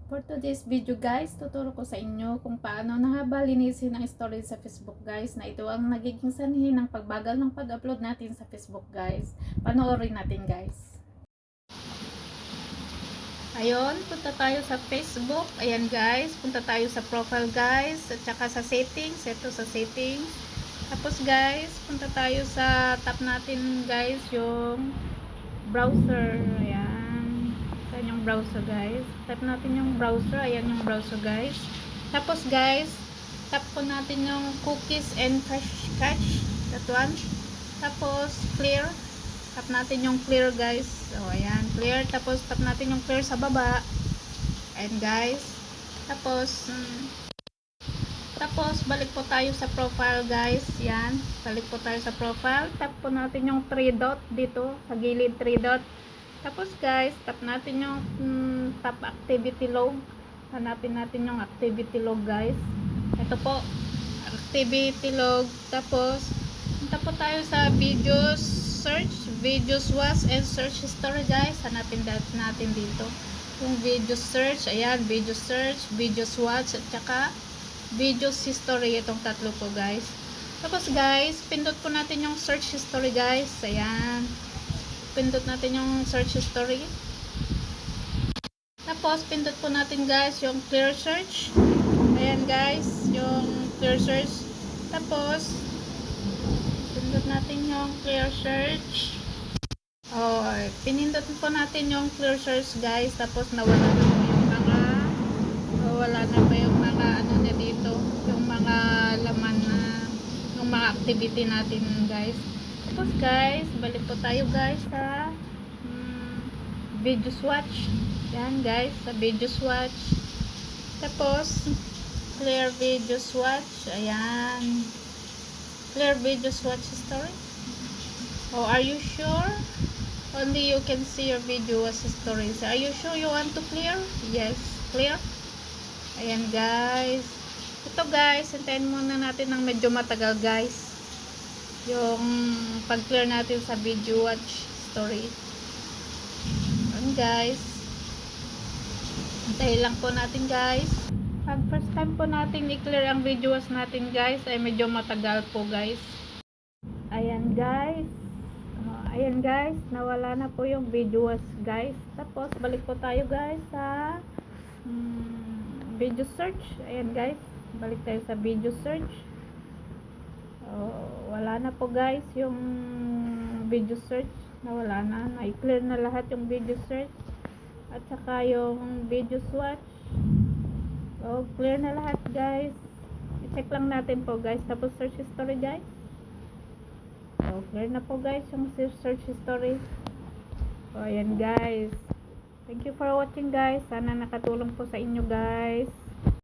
For today's video guys, tuturo ko sa inyo kung paano linisin ang storage sa Facebook guys, na ito ang nagiging sanhi ng pagbagal ng pag-upload natin sa Facebook guys. Panoorin natin guys. Ayun, punta tayo sa Facebook. Ayan guys, punta tayo sa profile guys, at saka sa settings. Ito sa settings. Tapos guys, punta tayo sa tap natin guys, yung browser. Ayan. Ayan yung browser guys. Tap natin yung browser. Ayan yung browser guys. Tapos guys, tap po natin yung cookies and cache. That one. Tapos clear. Tap natin yung clear guys. So ayan, clear. Tapos tap natin yung clear sa baba. Ayan guys. Tapos balik po tayo sa profile guys. Yan. Balik po tayo sa profile. Tap po natin yung 3 dot dito. Sa gilid 3 dot. Tapos guys, tap natin yung tap activity log. Hanapin natin yung activity log guys. Ito po, activity log. Tapos, punta po tayo sa videos search, videos watch, and search history guys. Hanapin natin dito yung video search. Ayan, video search, videos watch, at saka videos history. Itong tatlo po guys. Tapos guys, pindot po natin yung search history guys. Ayan, pindot natin yung search history. Tapos pindot po natin guys yung clear search. Ayan guys, yung clear search. Tapos pindot natin yung clear search. Pinindot po natin yung clear search guys. Tapos nawala na po yung mga ano niya dito, yung mga laman na yung mga activity natin guys. Tapos guys, balik po tayo guys sa video swatch. Yan guys, sa video swatch. Tapos clear video swatch. Ayan, clear video swatch history. Are you sure? Only you can see your video as history. So, are you sure you want to clear? Yes, clear. Ayan guys. Ito guys, hintayin muna natin ng medyo matagal guys yung pag-clear natin sa video watch story. Ayan guys, hintayin lang po natin guys. Pag first time po natin i-clear ang video watch natin guys, ay medyo matagal po guys. Ayan guys, ayan guys, nawala na po yung video watch guys. Tapos balik po tayo guys sa video search. Ayan guys, balik tayo sa video search. Wala na po guys yung video search, nawala na, na-clear na lahat yung video search at saka yung video swatch. Clear na lahat guys. I-check lang natin po guys. Tapos search history guys. Clear na po guys yung search history. Ayan guys, thank you for watching guys. Sana nakatulong po sa inyo guys.